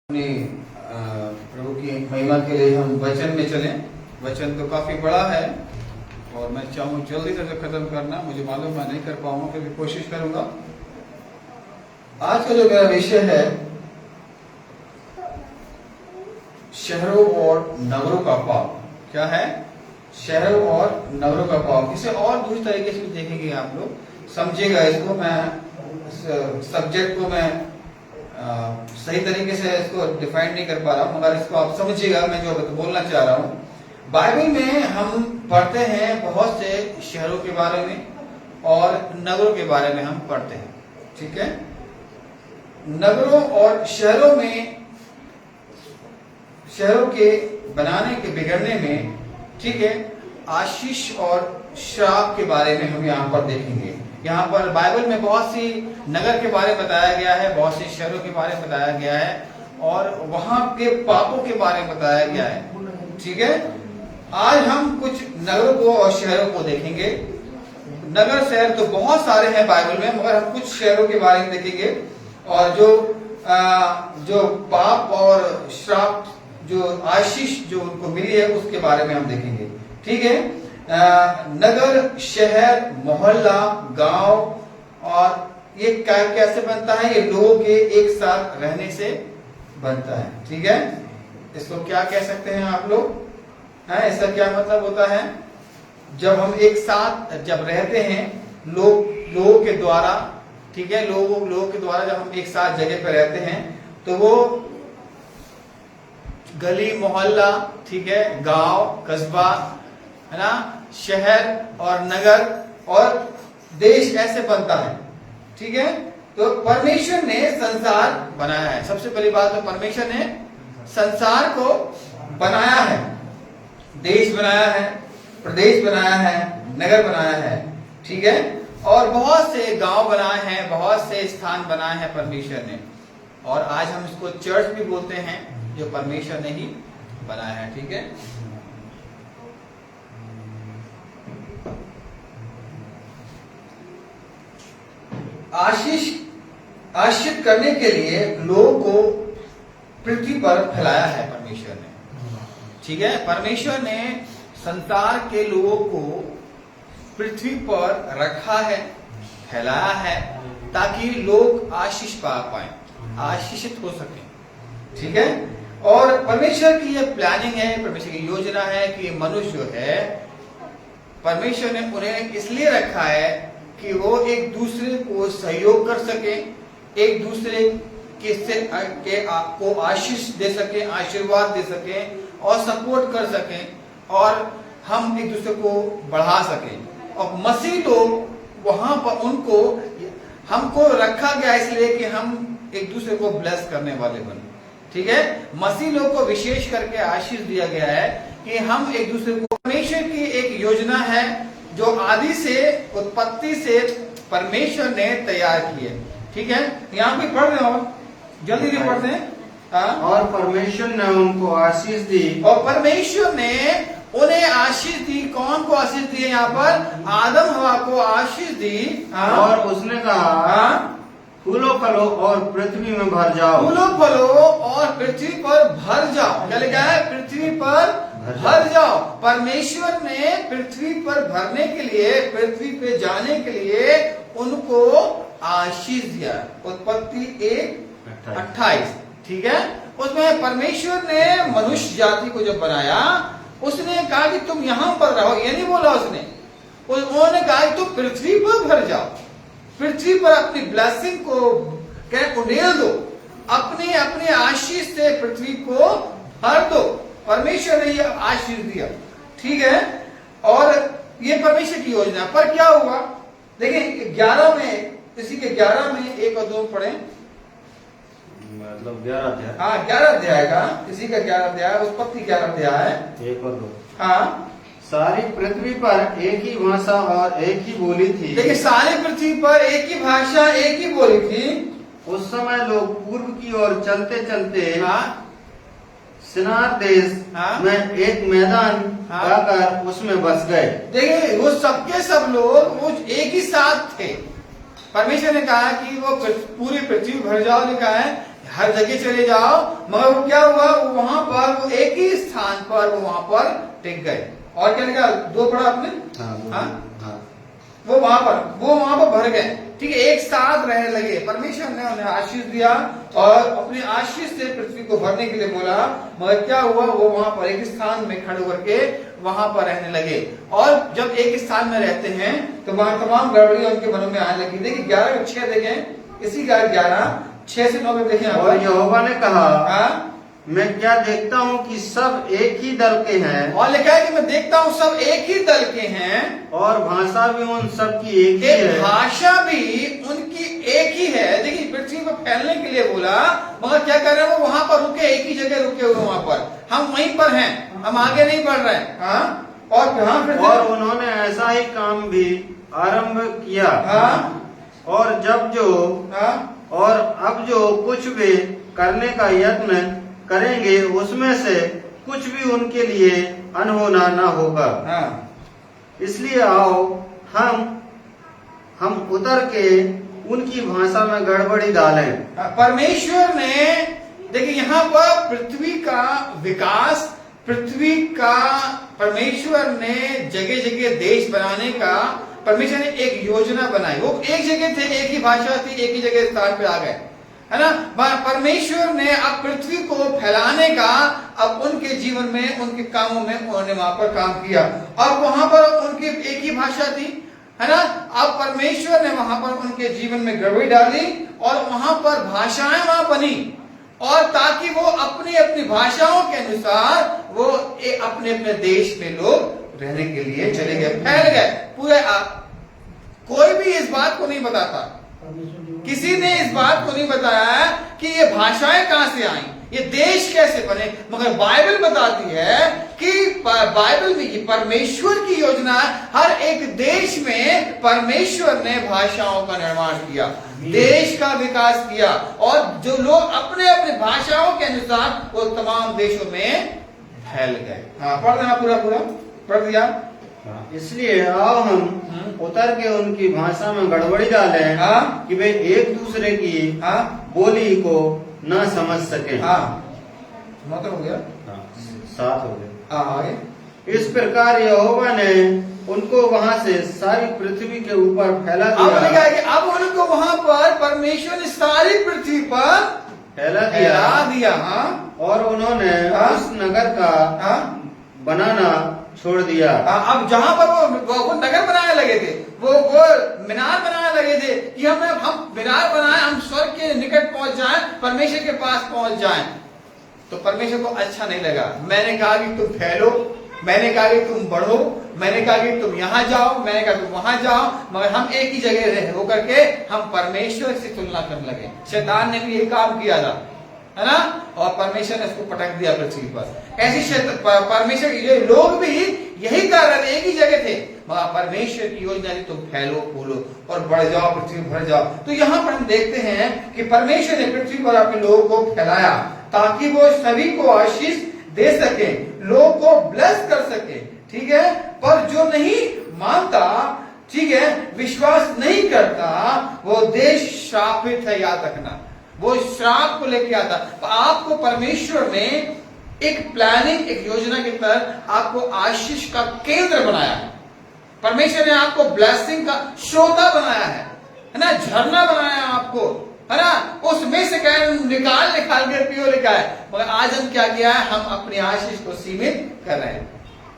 अपनी प्रभु की महिमा के लिए हम वचन में चलें। वचन तो काफी बड़ा है और मैं चाहूँ जल्दी से खत्म करना। मुझे मालूम मैं नहीं कर पाऊंगा, फिर भी कोशिश करूंगा। आज का जो मेरा विषय है शहरों और नगरों का पाप। क्या है? शहरों और नगरों का पाप। इसे और दूसरी तरीके से भी देखेंगे, आप लोग समझिएगा इसको। मैं सब्जेक्ट को मैं सही तरीके से इसको डिफाइन नहीं कर पा रहा हूं, मगर इसको आप समझिएगा मैं जो बोलना चाह रहा हूं। बाइबल में हम पढ़ते हैं बहुत से शहरों के बारे में और नगरों के बारे में हम पढ़ते हैं। ठीक है, नगरों और शहरों में, शहरों के बनाने के बिगड़ने में, ठीक है, आशीष और श्राप के बारे में हम यहाँ पर देखेंगे। यहाँ पर बाइबल में बहुत सी नगर के बारे में बताया गया है, बहुत सी शहरों के बारे में बताया गया है और वहां के पापों के बारे में बताया गया है। ठीक है, आज हम कुछ नगरों को और शहरों को देखेंगे। नगर शहर तो बहुत सारे हैं बाइबल में, मगर हम कुछ शहरों के बारे में देखेंगे और जो पाप और श्राप, जो आशीष जो उनको मिली है उसके बारे में हम देखेंगे। ठीक है, नगर, शहर, मोहल्ला, गांव, और ये कैसे बनता है? ये लोगों के एक साथ रहने से बनता है। ठीक है, इसको क्या कह सकते हैं आप लोग? इसका क्या मतलब होता है? जब हम एक साथ जब रहते हैं लोगों के द्वारा, ठीक है, लोगों के द्वारा जब हम एक साथ जगह पर रहते हैं तो वो गली मोहल्ला, ठीक है, गांव, कस्बा, है ना, शहर और नगर और देश ऐसे बनता है। ठीक है, तो परमेश्वर ने संसार बनाया है। सबसे पहली बात तो परमेश्वर ने संसार को बनाया है, देश बनाया है, प्रदेश बनाया है, नगर बनाया है। ठीक है, और बहुत से गांव बनाए हैं, बहुत से स्थान बनाए हैं परमेश्वर ने। और आज हम इसको चर्च भी बोलते हैं, जो परमेश्वर ने ही बनाया है। ठीक है, आशीष करने के लिए लोगों को पृथ्वी पर फैलाया है परमेश्वर ने। ठीक है, परमेश्वर ने संसार के लोगों को पृथ्वी पर रखा है, फैलाया है, ताकि लोग आशीष पा पाए, आशीषित हो सके। ठीक है, और परमेश्वर की यह प्लानिंग है, परमेश्वर की योजना है कि मनुष्य जो है, परमेश्वर ने उन्हें इसलिए रखा है कि वो एक दूसरे को सहयोग कर सके, एक दूसरे को आशीष दे सके, आशीर्वाद दे सके और सपोर्ट कर सके, और हम एक दूसरे को बढ़ा सके। और मसीह लोग वहां पर उनको, हमको रखा गया इसलिए कि हम एक दूसरे को ब्लेस करने वाले बने। ठीक है, मसीह लोग को विशेष करके आशीष दिया गया है कि हम एक दूसरे को, परमेश्वर की एक योजना है जो आदि से, उत्पत्ति से परमेश्वर ने तैयार की है। ठीक है, यहाँ पे पढ़ रहे हो, जल्दी से पढ़ते हैं। और परमेश्वर ने उनको आशीष दी, और परमेश्वर ने उन्हें आशीष दी। कौन को आशीष दी है? यहाँ पर आदम हवा को आशीष दी। और उसने कहा, फूलो फलो और पृथ्वी में भर जाओ। फूलो फलो और पृथ्वी पर भर जाओ। क्या लिखा है? पृथ्वी पर भर जाओ। परमेश्वर ने पृथ्वी पर भरने के लिए, पृथ्वी पे जाने के लिए उनको आशीष दिया। उत्पत्ति 1:28। ठीक है, उसमें परमेश्वर ने मनुष्य जाति को जब बनाया, उसने कहा कि तुम यहां पर रहो। ये नहीं बोला उसने, उन्होंने कहा कि तुम पृथ्वी पर भर जाओ, पृथ्वी पर अपनी ब्लेसिंग को उड़ेल दो, अपने अपने आशीष से पृथ्वी को भर दो। परमेश्वर ने यह आशीष दिया। ठीक है, और ये परमेश्वर की योजना। पर क्या हुआ? देखिए 11 में, इसी के 11 में 1 और 2 पढ़े, मतलब 11 अध्याय। हाँ, 11 अध्याय का, इसी का 11 अध्याय, उत्पत्ति 11 अध्याय 1 और 2। हाँ, सारी पृथ्वी पर एक ही भाषा और एक ही बोली थी। देखिए सारी पृथ्वी पर एक ही भाषा, एक ही बोली थी। उस समय लोग पूर्व की ओर चलते चलते सिनार देश में एक मैदान पाकर उसमें बस गए। देखिए वो सबके सब लोग वो एक ही साथ थे। परमेश्वर ने कहा कि वो पूरी पृथ्वी भर जाओ, लिखा है हर जगह चले जाओ, मगर वो क्या हुआ, वो वहां पर वो एक ही स्थान पर वो वहां पर टिक गए। और क्या लिखा, 2 पढ़ा आपने? वो वहां पर भर गए, ठीक है, एक साथ रहने लगे। परमेश्वर ने उन्हें आशीष दिया और अपनी आशीष से पृथ्वी को भरने के लिए बोला, मगर क्या हुआ, वो वहां पर एक स्थान में खड़े करके वहां पर रहने लगे। और जब एक स्थान में रहते हैं तो वहां तमाम गड़बड़ियां उनके मनों में आने लगी। देखिए 11:6 देखें, इसी का 11:6 से 9 में देखें। और यहोवा ने कहा, हाँ? मैं क्या देखता हूँ कि सब एक ही दल के हैं, और लिखा है कि मैं देखता हूँ सब एक ही दल के हैं, और भाषा भी उन सब की एक ही है। भाषा भी उनकी एक ही है। देखिए पृथ्वी पर फैलने के लिए बोला, मगर क्या कर रहे हैं, वो वहां पर रुके, एक ही जगह रुके हुए वहां पर। हम वहीं पर हैं, हम आगे नहीं बढ़ रहे हैं। हाँ? और उन्होंने ऐसा ही काम भी आरंभ किया। हाँ? और जब जो और अब जो कुछ भी करने का यत्न करेंगे, उसमें से कुछ भी उनके लिए अनहोना न होगा। हाँ? इसलिए आओ हम उतर के उनकी भाषा में गड़बड़ी डालें। परमेश्वर ने, देखिए यहाँ पर पृथ्वी का विकास, पृथ्वी का परमेश्वर ने जगह जगह देश बनाने का परमेश्वर ने एक योजना बनाई। वो एक जगह थे, एक ही भाषा थी, एक ही जगह स्थान पे आ गए, है ना। परमेश्वर ने अब पृथ्वी को फैलाने का, अब उनके जीवन में, उनके कामों में उन्होंने वहां पर काम किया। अब वहां पर उनकी एक ही भाषा थी, है ना। अब परमेश्वर ने वहां पर उनके जीवन में गड़बड़ी डाली और वहां पर भाषाएं वहां बनी, और ताकि वो अपनी अपनी भाषाओं के अनुसार वो अपने अपने देश में लोग रहने के लिए चले गए, फैल गए पूरे। कोई भी इस बात को नहीं बताता, किसी ने इस बात को नहीं बताया कि ये भाषाएं कहां से आई, ये देश कैसे बने, मगर बाइबल बताती है कि बाइबल में ये परमेश्वर की योजना, हर एक देश में परमेश्वर ने भाषाओं का निर्माण किया, देश का विकास किया, और जो लोग अपने अपने भाषाओं के अनुसार वो तमाम देशों में फैल गए। हाँ, पढ़ देना पूरा पढ़ दिया। इसलिए आओ हम उतर के उनकी भाषा में गड़बड़ी डालें, हाँ? कि वे एक दूसरे की बोली को न समझ सके। मतलब हो गया, 7 हो गए। आगे। इस प्रकार यहोवा ने उनको वहां से सारी पृथ्वी के ऊपर फैला दिया। अब लिखा है कि अब उनको वहां पर परमेश्वर ने सारी पृथ्वी पर फैला दिया। हाँ? और उन्होंने उस नगर का बनाना छोड़ दिया। अब जहां पर वो नगर बनाने लगे थे, वो मीनार बनाने लगे थे कि हम मीनार बनाए, हम स्वर्ग के निकट पहुंच जाएं, परमेश्वर के पास पहुंच जाएं, तो परमेश्वर को अच्छा नहीं लगा। मैंने कहा कि तुम फैलो, मैंने कहा कि तुम बढ़ो, मैंने कहा कि तुम यहाँ जाओ, मैंने कहा तुम वहां जाओ, मगर हम एक ही जगह रहे होकर के हम परमेश्वर से तुलना करने लगे। शैतान ने भी यही काम किया था, है ना, और परमेश्वर ने उसको पटक दिया पृथ्वी पर। ऐसी परमेश्वर ये लोग भी यही कर रहे थे, एक ही जगह थे, मगर परमेश्वर की योजना थी तुम फैलो फूलो और बढ़ जाओ, पृथ्वी भर जाओ। तो यहाँ पर हम देखते हैं कि परमेश्वर ने पृथ्वी पर अपने लोगों को फैलाया ताकि वो सभी को आशीष दे सके, लोगों को ब्लेस कर सके, ठीक है। पर जो नहीं मानता, ठीक है, विश्वास नहीं करता, वो देश श्रापित है, याद रखना, वो श्राप को लेके आता। तो आपको परमेश्वर ने एक प्लानिंग, एक योजना के तहत आपको आशीष का केंद्र बनाया है। परमेश्वर ने आपको ब्लेसिंग का श्रोता बनाया है ना, झरना बनाया आपको, है ना, उसमें से निकाल के पियो लिखा है। मगर आज हम क्या किया है, हम अपनी आशीष को सीमित कर रहे हैं।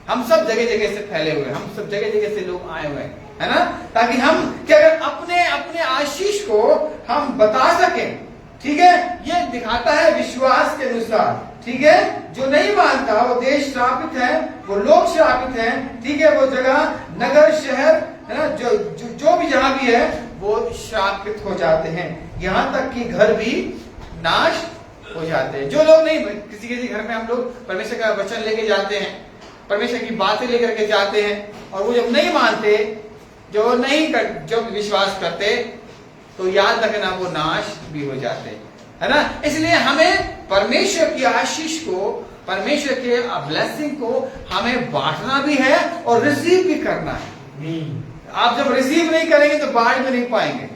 हम सब जगह जगह से फैले हुए, हम सब जगह जगह से लोग आए हुए हैं, है ना, ताकि हम क्या अपने अपने आशीष को हम बता सकें, ठीक है। ये दिखाता है विश्वास के अनुसार, ठीक है। जो नहीं मानता वो देश श्रापित है, वो लोग श्रापित हैं, ठीक है, वो जगह, नगर, शहर, है ना, जो भी जहां भी है वो श्रापित हो जाते हैं, यहां तक कि घर भी नाश हो जाते हैं। जो लोग नहीं, किसी किसी घर में हम लोग परमेश्वर का वचन लेके जाते हैं, परमेश्वर की बातें लेकर के जाते हैं, और वो जब नहीं मानते, जो विश्वास करते, तो याद रखना वो नाश भी हो जाते, है ना। इसलिए हमें परमेश्वर की आशीष को, परमेश्वर के ब्लेसिंग को हमें बांटना भी है और रिसीव भी करना है। आप जब रिसीव नहीं करेंगे तो बांट भी नहीं पाएंगे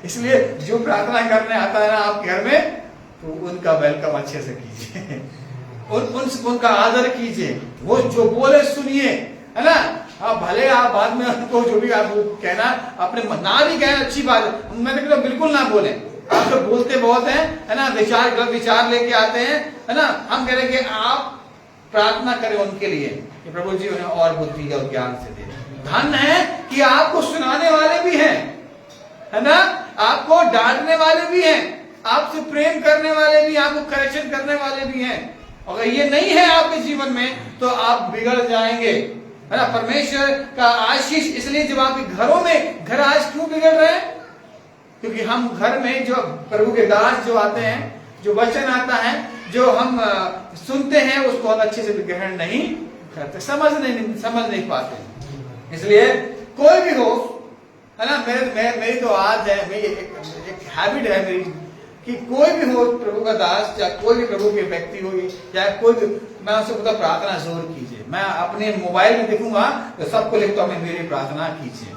इसलिए जो प्रार्थना करने आता है ना आपके घर में, तो उनका वेलकम अच्छे से कीजिए, उनका आदर कीजिए, वो जो बोले सुनिए, है ना। आप भले आप बाद में उनको जो भी आप कहना, अपने ना भी कहना अच्छी बात है, मैं तो बिल्कुल ना बोले। आप तो बोलते बहुत है ना, गलत विचार लेके आते हैं, है ना। हम कह रहे हैं कि आप प्रार्थना करें उनके लिए कि प्रभु जी उन्हें और बुद्धि और ज्ञान से दे। धन है कि आपको सुनाने वाले भी हैं, है ना, आपको डांटने वाले भी हैं, आपसे प्रेम करने वाले भी, आपको करेक्शन करने वाले भी हैं। अगर ये नहीं है आपके जीवन में तो आप बिगड़ जाएंगे, है ना। परमेश्वर का आशीष, इसलिए जब आपके घरों में घर आज क्यों बिगड़ रहे हैं, क्योंकि हम घर में जो प्रभु के दास जो आते हैं, जो वचन आता है, जो हम सुनते हैं, उसको हम अच्छे से ग्रहण नहीं करते, समझ नहीं पाते। इसलिए कोई भी हो, है ना, मेरी तो आदत है, मेरी एक हैबिट है मेरी, कि कोई भी हो प्रभु का दास, चाहे कोई भी प्रभु के व्यक्ति हो, चाहे कोई भी, मैं उससे बोलता प्रार्थना जरूर कीजिए। मैं अपने मोबाइल में देखूंगा तो सबको लिखता हूँ मेरी प्रार्थना कीजिए।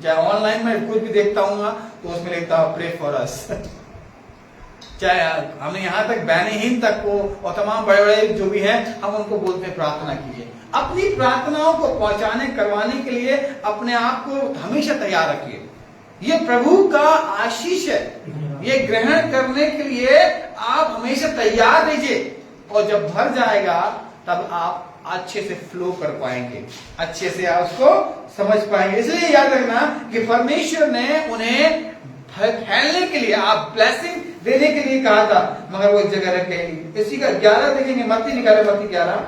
चाहे ऑनलाइन में कुछ भी देखता हूँ तो उसमें लिखता हूँ प्रे फॉर अस। चाहे हमें यहाँ तक बैनीहीन तक को और तमाम बड़े बड़े जो भी हैं, हम उनको बोलते हैं प्रार्थना कीजिए। अपनी प्रार्थनाओं को पहुंचाने करवाने के लिए अपने आप को हमेशा तैयार रखिए। ये प्रभु का आशीष है, ये ग्रहण करने के लिए आप हमेशा तैयार रहिए, और जब भर जाएगा तब आप अच्छे से फ्लो कर पाएंगे, अच्छे से आप उसको समझ पाएंगे। इसलिए याद रखना कि परमेश्वर ने उन्हें फैलने के लिए, आप ब्लेसिंग देने के लिए कहा था, मगर वो एक जगह रखे। इसी का 11 देखेंगे, मत्ती निकाले, मत्ती 11,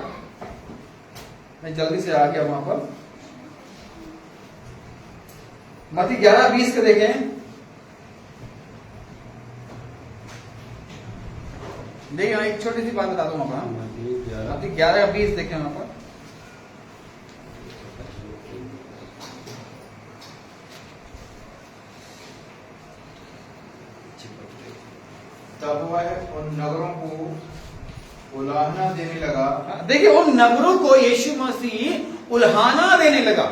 मैं जल्दी से आ गया वहां पर, मत्ती 11:20 को देखें। देखिए एक छोटी सी बात बता दूं वहां पर, मत्ती 11:20 देखें वहां पर। तब वह उन नगरों को उलाहना देने लगा। देखिए उन नगरों को यीशु मसीह उल्हाना देने लगा,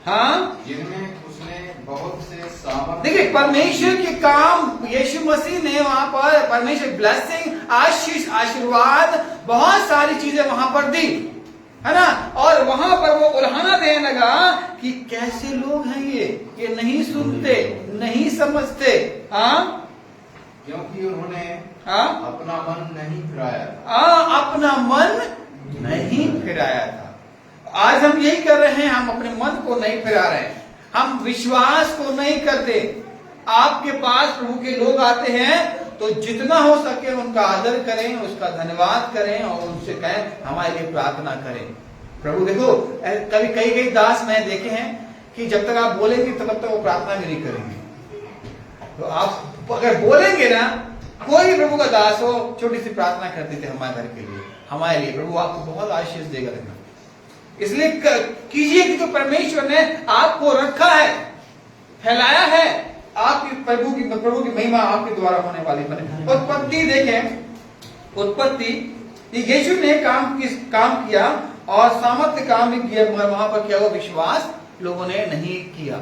हाँ, जिनमें उसने बहुत से सामर्थ। देखिए परमेश्वर के काम यीशु मसीह ने वहां पर, परमेश्वर ब्लेसिंग, आशीष, आशीर्वाद, बहुत सारी चीजें वहां पर दी, है ना। और वहां पर वो उल्हाना देने लगा कि कैसे लोग हैं ये नहीं सुनते, नहीं समझते, हाँ, क्योंकि उन्होंने अपना मन नहीं फिराया। अपना मन नहीं फिराया था। आज हम यही कर रहे हैं, हम अपने मन को नहीं फिरा रहे हैं, हम विश्वास को नहीं करते। आपके पास प्रभु के लोग आते हैं तो जितना हो सके उनका आदर करें, उसका धन्यवाद करें और उनसे कहें हमारे लिए प्रार्थना करें। प्रभु देखो, कभी कई दास मैंने देखे हैं कि जब तक आप बोलेंगे तब तक वो प्रार्थना भी नहीं करेंगे। तो आप अगर बोलेंगे ना, कोई भी प्रभु का दास हो, छोटी सी प्रार्थना कर देते हमारे घर के लिए, हमारे लिए, प्रभु आपको बहुत आशीष देगा। देखना, इसलिए कीजिए कि जो परमेश्वर ने आपको रखा है, फैलाया है, आपकी प्रभु की महिमा आपके द्वारा होने वाली बने। उत्पत्ति देखें, उत्पत्ति, यीशु ने काम किया और सामर्थ्य काम भी किया, मगर वहां पर क्या हुआ, विश्वास लोगों ने नहीं किया,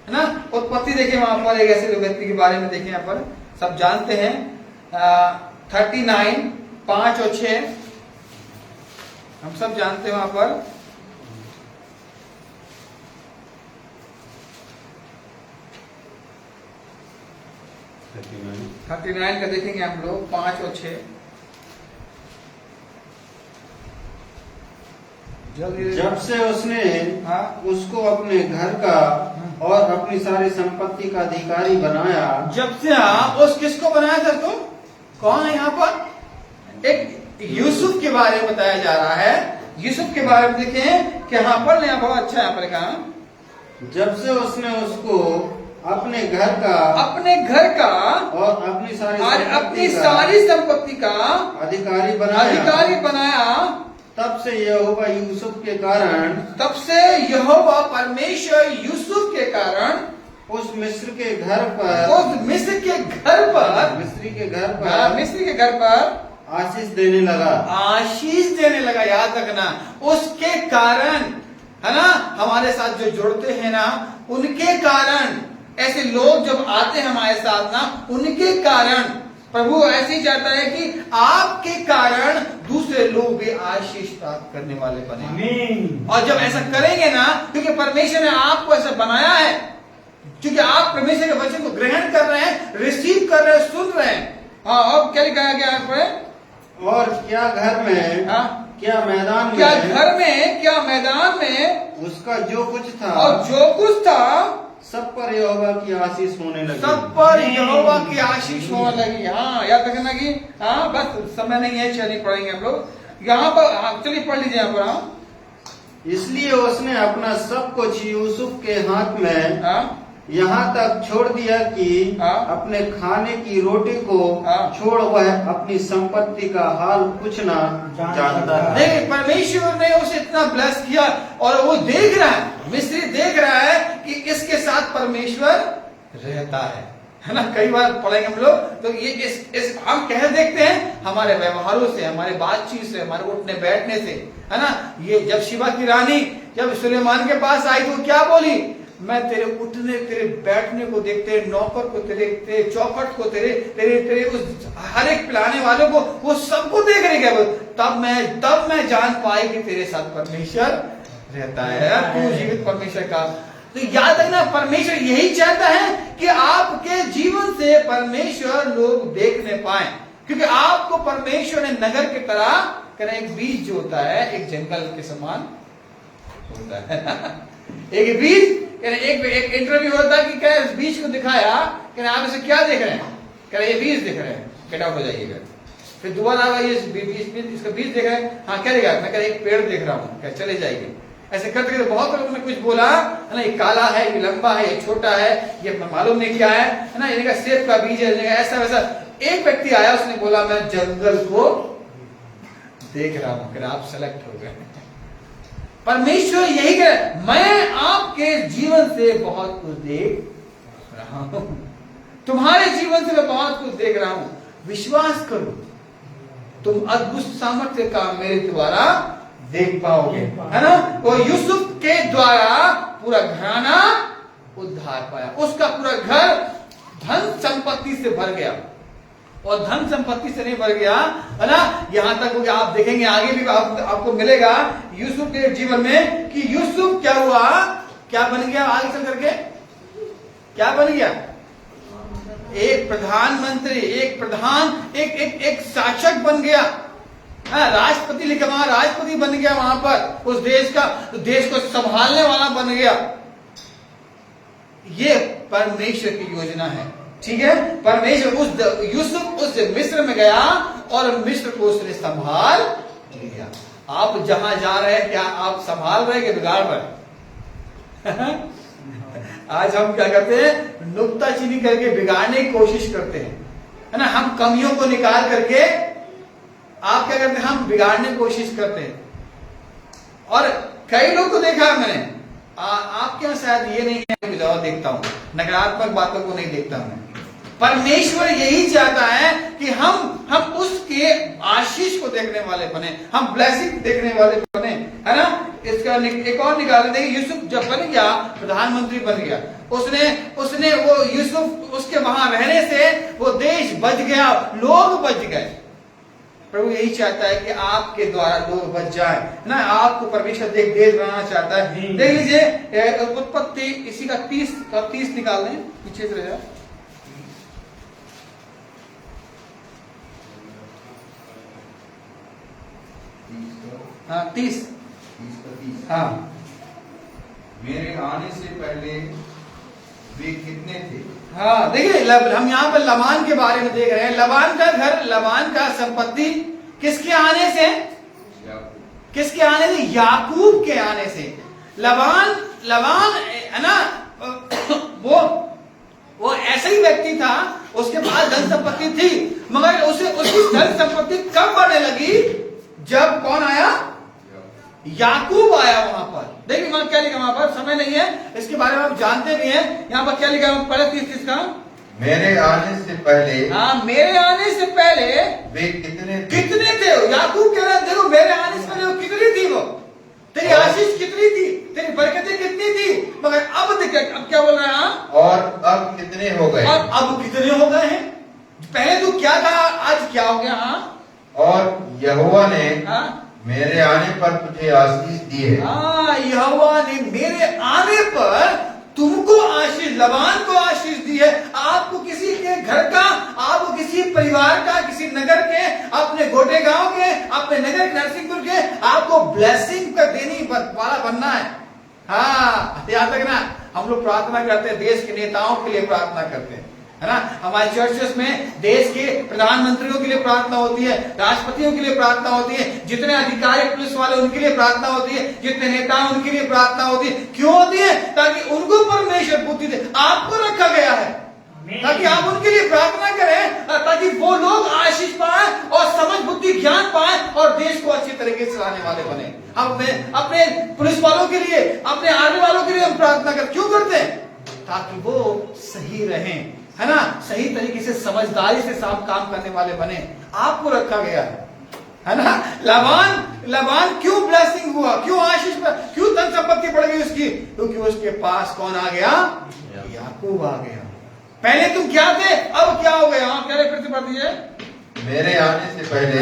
है ना। उत्पत्ति देखें, वहां पर एक ऐसे व्यक्ति के बारे में देखें, यहाँ पर सब जानते हैं, 39, 5 और 6 हम सब जानते हैं। वहां पर 39 का देखेंगे हम लोग, 5 और 6 जब से उसने उसको अपने घर का और अपनी सारी संपत्ति का अधिकारी बनाया। जब से उस किसको बनाया था, तो कौन है यहाँ पर, एक यूसुफ के बारे में बताया जा रहा है। यूसुफ के बारे में देखें कि यहाँ पर बहुत अच्छा यहाँ पर कहा, जब से उसने उसको अपने घर का और अपनी सारी संपत्ति का अधिकारी बनाया, तब से यहोवा यूसुफ के कारण, तब से यहोवा परमेश्वर यूसुफ के कारण उस मिस्री के घर पर आशीष देने लगा। याद रखना, उसके कारण, है ना, हमारे साथ जो जुड़ते हैं ना, उनके कारण ऐसे लोग जब आते हैं हमारे साथ ना, उनके कारण प्रभु ऐसे ही चाहता है कि आपके कारण दूसरे लोग भी आशीष प्राप्त करने वाले बने। आमीन। और जब ऐसा करेंगे ना, क्योंकि परमेश्वर ने आपको ऐसा बनाया है, क्योंकि आप परमेश्वर के वचन को ग्रहण कर रहे हैं, रिसीव कर रहे हैं, सुन रहे हैं। हाँ, अब क्या लिखा गया यहाँ पर? और क्या घर में, हाँ, क्या मैदान में, क्या घर में, क्या मैदान में, उसका जो कुछ था और जो कुछ था सब पर यहोवा की आशीष होने लगी। सब पर यहोवा की आशीष होने लगी। हाँ, याद रखना कि हाँ, बस समय नहीं है, चलिए पढ़ेंगे हम लोग यहाँ पर। हाँ, चलिए पढ़ लीजिए यहाँ पर। हाँ, इसलिए उसने अपना सब कुछ यूसुफ के हाथ में हाँ, यहाँ तक छोड़ दिया कि हाँ, अपने खाने की रोटी को हाँ, छोड़ वह अपनी संपत्ति का हाल कुछ ना जानता है। नहीं, परमेश्वर ने उसे इतना ब्लेस किया और वो देख रहा है, मिस्री देख रहा है कि इसके साथ परमेश्वर रहता है ना। कई बार पढ़ेंगे हम लोग तो ये इस हम कह देखते हैं हमारे व्यवहारों से, हमारे बातचीत से, हमारे उठने बैठने से, है ना। ये जब शिवा की रानी जब सुलेमान के पास आई तो क्या बोली? मैं तेरे उठने, तेरे बैठने को देखते, नौकर को, तेरे चौखट को, तेरे उस हर एक पिलाने वालों को, वो सबको देख रहे क्या? तब मैं जान पाई कि तेरे साथ परमेश्वर रहता है, तू जीवित परमेश्वर का। तो याद रखना, परमेश्वर यही चाहता है कि आपके जीवन से परमेश्वर लोग देखने पाए, क्योंकि आपको परमेश्वर ने नगर की तरह एक बीज जो होता है, एक जंगल के समान होता है। एक बीज, एक इंटरव्यू होता है कि क्या इस बीज को दिखाया कि आप इसे क्या देख रहे हैं? कह रहे ये बीज दिख रहे हैं, गेट आउट हो जाइएगा। फिर दोबारा आगा ये बीज, इसका बीज देख रहे हैं, हाँ क्या दिखा? मैं कह एक पेड़ देख रहा हूँ, क्या चले जाइए। ऐसे करते करते बहुत लोगों ने कुछ बोला है ना, ये काला है, ये लंबा है, ये छोटा है, ये मालूम नहीं क्या है ना, इनका सेब का बीज है, ऐसा वैसा। एक व्यक्ति आया, उसने बोला मैं जंगल को देख रहा हूं। फिर आप सेलेक्ट हो गए। परमेश्वर यही कह रहा है, मैं आपके जीवन से बहुत कुछ देख रहा हूं, तुम्हारे जीवन से मैं बहुत कुछ देख रहा हूं। विश्वास करो, तुम अद्भुत सामर्थ्य का मेरे द्वारा देख पाओगे, है ना। वो यूसुफ के द्वारा पूरा घराना उद्धार पाया, उसका पूरा घर धन संपत्ति से भर गया। और धन संपत्ति से नहीं भर गया, है ना, यहां तक कि आप देखेंगे आगे भी आपको मिलेगा यूसुफ के जीवन में कि यूसुफ क्या हुआ, क्या बन गया, आगे चल करके क्या बन गया? एक प्रधानमंत्री, एक शासक बन गया, राष्ट्रपति लिखा, वहां राष्ट्रपति बन गया, वहां पर उस देश का, देश को संभालने वाला बन गया। ये परमेश्वर की योजना है, ठीक है। परमेश्वर यूसुफ उस मिस्र में गया और मिस्र को उसने संभाल लिया। आप जहां जा रहे हैं, क्या आप संभाल रहे हैं कि बिगाड़ रहे? आज हम क्या करते हैं, नुक्ताचीनी करके बिगाड़ने की कोशिश करते हैं, है ना। हम कमियों को निकाल करके, आप क्या करते हैं, हम बिगाड़ने की कोशिश करते हैं। और कई लोग को देखा है मैंने, आपके यहां शायद ये नहीं है, देखता हूं नकारात्मक बातों को नहीं देखता मैं। परमेश्वर यही चाहता है कि हम उसके आशीष को देखने वाले बने, हम ब्लेसिंग देखने वाले बने, है ना। इसका एक और निकाल देंगे। यूसुफ जब बन गया, प्रधानमंत्री बन गया, उसने वो यूसुफ, उसके वहां रहने से वो देश बच गया, लोग बच गए। प्रभु यही चाहता है कि आपके द्वारा लोग बच जाए ना, आपको परमेश्वर देश बनाना चाहता है। देख लीजिए उत्पत्ति इसी का 30 निकाल लें, पीछे से रह, हाँ 30, हाँ। मेरे आने से पहले वे कितने थे? हाँ देखिए, हम यहाँ पर लबान के बारे में देख रहे हैं। लबान का घर, लबान का संपत्ति किसके आने से? किसके आने से? याकूब के आने से। लबान है ना, वो ऐसा ही व्यक्ति था, उसके पास धन संपत्ति थी, मगर उसे उसकी धन संपत्ति कब बढ़ने लगी? जब कौन आया? याकूब आया वहां पर। देखिए वहां क्या लिखा, वहां पर समय नहीं है, इसके बारे में आप जानते भी हैं। यहाँ पर क्या लिखा है, पढ़े 30 का, मेरे आने से पहले, हाँ मेरे आने से पहले वे कितने थे? याकूब कह रहा है, देखो मेरे आने से पहले वो कितनी थी, वो तेरी आशीष कितनी थी, तेरी बरकतें कितनी थी, मगर अब क्या बोल रहा है? और अब कितने हो गए? और अब कितने हो गए हैं? पहले तू क्या था, आज क्या हो गया? और यहोवा ने मेरे आने पर तुझे आशीष दी है। यहोवा ने मेरे आने पर तुमको आशीष, लबान को आशीष दी है। आपको किसी के घर का, आपको किसी परिवार का, किसी नगर के, अपने गोटे गांव के, अपने नगर के, नरसिंहपुर के, आपको ब्लेसिंग का देने वाला बनना है। हाँ, याद रखना, हम लोग प्रार्थना करते हैं, देश के नेताओं के लिए प्रार्थना करते हैं, है ना। हमारे चर्चेस में देश के प्रधानमंत्रियों के लिए प्रार्थना होती है, राष्ट्रपतियों के लिए प्रार्थना होती है, जितने अधिकारी पुलिस वाले उनके लिए प्रार्थना होती है, जितने नेता उनके लिए प्रार्थना होती है। क्यों होती है? ताकि उनको परमेश्वर बुद्धि दे। आपको रखा गया है ताकि आप उनके लिए प्रार्थना करें, ताकि वो लोग आशीष पाए और समझ, बुद्धि, ज्ञान पाए और देश को अच्छी तरीके से चलाने वाले बने। हम अपने पुलिस वालों के लिए, अपने आर्मी वालों के लिए हम प्रार्थना क्यों करते हैं? ताकि वो सही रहें, है ना, सही तरीके से समझदारी से काम करने वाले बने। आपको रखा गया है ना। लबान क्यों ब्लेसिंग हुआ, क्यों आशीष, क्यों धन संपत्ति बढ़ गई उसकी? क्योंकि उसके पास कौन आ गया? याकूब आ गया। पहले तुम क्या थे, अब क्या हो गए? क्या फिर से पढ़ दीजिए। मेरे आने से पहले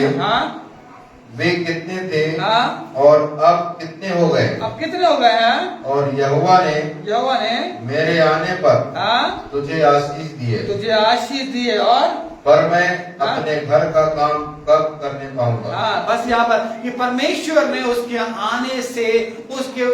वे कितने थे और अब कितने हो गए? अब कितने हो गए हैं? और यहोवा ने मेरे आने पर तुझे आशीष दिए और पर मैं अपने घर का काम कब करने पाऊंगा? बस यहाँ पर ये परमेश्वर ने उसके आने से, उसके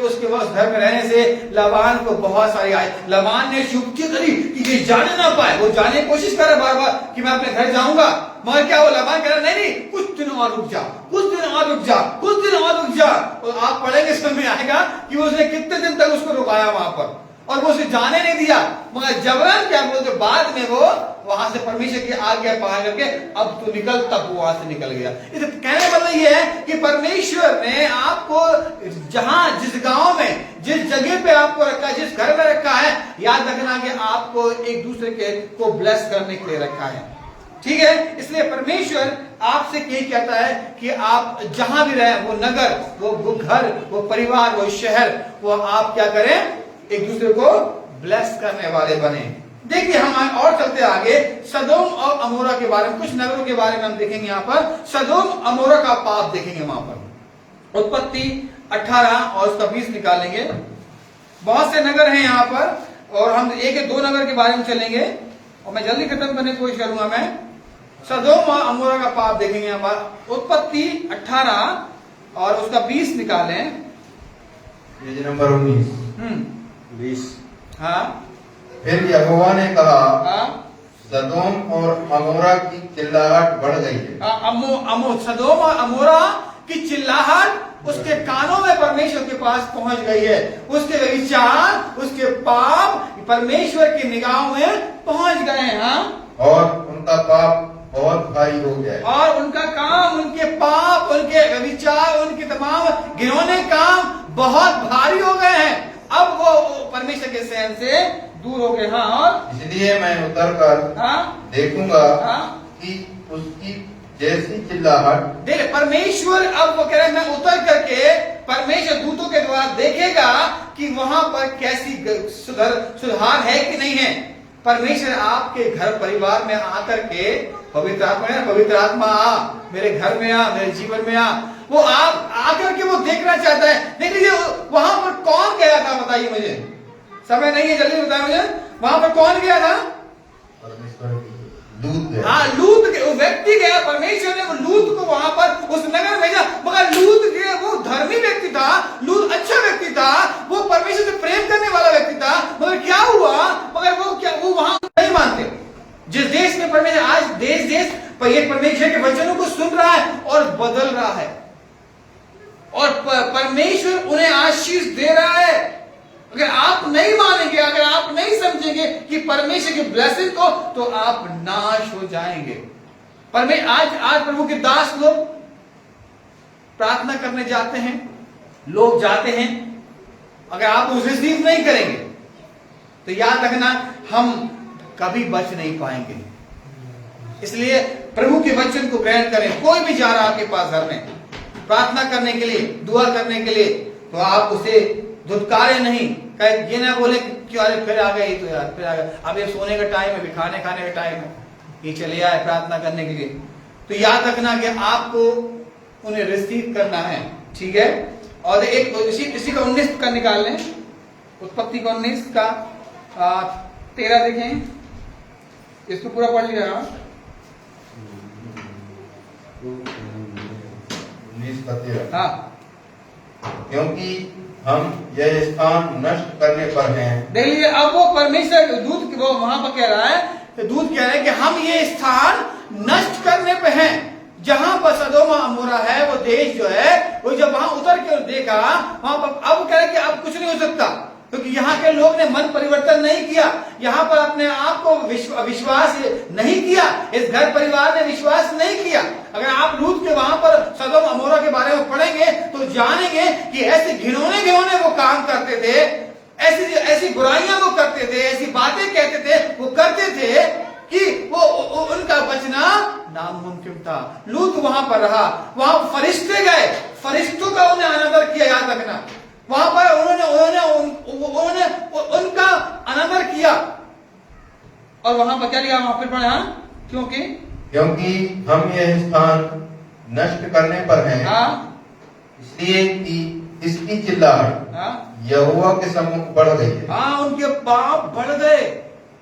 घर में रहने से लबान को बहुत सारी आई। लबान ने युक्ति करी कि ये जाने ना पाए, वो जाने की कोशिश करे बार बार कि मैं अपने घर जाऊंगा, मगर क्या वो लबान कह रहा नहीं, कुछ दिन और रुक जा, कुछ दिन और रुक जा, कुछ दिन और रुक जा। और आप पढ़ेंगे समझ में आएगा कि उसने कितने दिन तक उसको रुकाया वहां पर, और वो उसे जाने नहीं दिया, मगर जबरन क्या बोलते, बाद में वो वहां से परमेश्वर की आज्ञा पा करके अब तू निकल, तब वो वहां से निकल गया। इसे कहने मतलब ये है कि परमेश्वर ने आपको जहां, जिस गांव में, जिस जगह पे आपको रखा है, जिस घर में रखा है, याद रखना कि आपको एक दूसरे को ब्लेस करने के लिए रखा है। ठीक है, इसलिए परमेश्वर आपसे यही कहता है कि आप जहां भी रहे, वो नगर, वो घर, वो परिवार, वो शहर, वो आप क्या करें, एक दूसरे को ब्लेस करने वाले बने। देखिए हम और चलते आगे, सदोम और अमोरा के बारे में, कुछ नगरों के बारे में हम देखेंगे। यहाँ पर सदोम अमोरा का पाप देखेंगे वहां पर। उत्पत्ति 18 और उसका 20 निकालेंगे। बहुत से नगर हैं यहाँ पर और हम एक या दो नगर के बारे में चलेंगे और मैं जल्दी खत्म करने की कोशिश करूंगा। मैं सदोम और अमोरा का पाप देखेंगे यहाँ पर। उत्पत्ति 18 और उसका 20 निकालें। Page number 19। हाँ, फिर यहोवा ने कहा, सदोम और अमोरा की चिल्लाहट बढ़ गई है। सदोम और अमोरा की चिल्लाहट उसके कानों में परमेश्वर के पास पहुंच गई है। उसके विचार, उसके पाप परमेश्वर की निगाहों में पहुंच गए हैं। हाँ, और उनका पाप बहुत भारी हो गया है। और उनका काम, उनके पाप, उनके विचार, उनके तमाम घिनौने काम बहुत भारी हो गए हैं। अब वो परमेश्वर के सहन से दूर हो गए। हाँ, और इसलिए मैं उतर कर देखूंगा कि उसकी जैसी चिल्लाहट। देख, परमेश्वर अब वो कह रहे हैं, मैं उतर करके परमेश्वर दूतों के द्वारा देखेगा कि वहां पर कैसी सुधार है कि नहीं है। परमेश्वर आपके घर परिवार में आकर के, पवित्र आत्मा आ, मेरे घर में आ, मेरे जीवन में आ, वो आप आकर के वो देखना चाहता है। देख लीजिए वहां पर कौन गया था, बताइए मुझे, समय नहीं है, जल्दी बताइए मुझे, वहां पर कौन गया था? लूत वो व्यक्ति गया। परमेश्वर ने वो लूत को वहां पर उस नगर में भेजा, मगर लूत वो धर्मी व्यक्ति था, लूत अच्छा व्यक्ति था, वो परमेश्वर से प्रेम करने वाला व्यक्ति था, मगर क्या हुआ, मगर वो वहां नहीं मानते। जिस देश में परमेश्वर आज देश परमेश्वर के वचनों को सुन रहा है और बदल रहा है, और परमेश्वर उन्हें आशीष दे रहा है। अगर आप नहीं मानेंगे, अगर आप नहीं समझेंगे कि परमेश्वर की ब्लेसिंग को, तो आप नाश हो जाएंगे। आज प्रभु के दास लोग प्रार्थना करने जाते हैं, लोग जाते हैं, अगर आप उसे रिसीव नहीं करेंगे तो याद रखना हम कभी बच नहीं पाएंगे। इसलिए प्रभु के वचन को ग्रहण करें। कोई भी जा रहा है आपके पास घर में प्रार्थना करने के लिए, दुआ करने के लिए, तो आप उसे धुतकारे नहीं, कहे ये ना बोले कि अरे फिर आ गए, तो यार फिर आ गए, अब ये सोने का टाइम है, भी खाने का टाइम है, ये चले आए प्रार्थना करने के लिए। तो याद रखना कि आपको उन्हें रिसीव करना है, ठीक है। और एक इसी का 19 का निकाल लें, उत्पत्ति का 19 का 13 देखें, इसको पूरा पढ़ लिया। 19 का 13। हाँ, क्योंकि हम यह स्थान नष्ट करने पर हैं। देखिए अब वो परमेश्वर दूत वो वहां पर कह रहा है, दूत कह रहा है कि हम ये स्थान नष्ट करने पे हैं। जहां पर सदोम अमोरा है, वो देश जो है, वो जब वहां उतर के देखा, वहां पर अब कह रहे कि अब कुछ नहीं हो सकता, क्योंकि यहाँ के लोग ने मन परिवर्तन नहीं किया, यहाँ पर अपने आप को विश्वास नहीं किया, इस घर परिवार ने विश्वास नहीं किया। अगर आप लूत के वहां पर सदोम अमोरा के बारे में पढ़ेंगे तो जानेंगे कि ऐसे घिनौने वो काम करते थे, ऐसी बुराइयां वो करते थे, ऐसी बातें कहते थे, वो करते थे कि वो उनका बचना नामुमकिन था। लूत वहां पर रहा, वहां फरिश्ते गए, फरिश्तों का उन्हें अनादर किया, याद रखना। वहां पर उन्होंने उनका अनादर किया। और वहां पर क्या लिखा, वहां पर पढ़ा, क्योंकि हम यह स्थान नष्ट करने पर हैं। हाँ, इसलिए कि इसकी चिल्लाहट हाँ, यहोवा के सम्मुख बढ़ गई है। हाँ, उनके पाप बढ़ गए।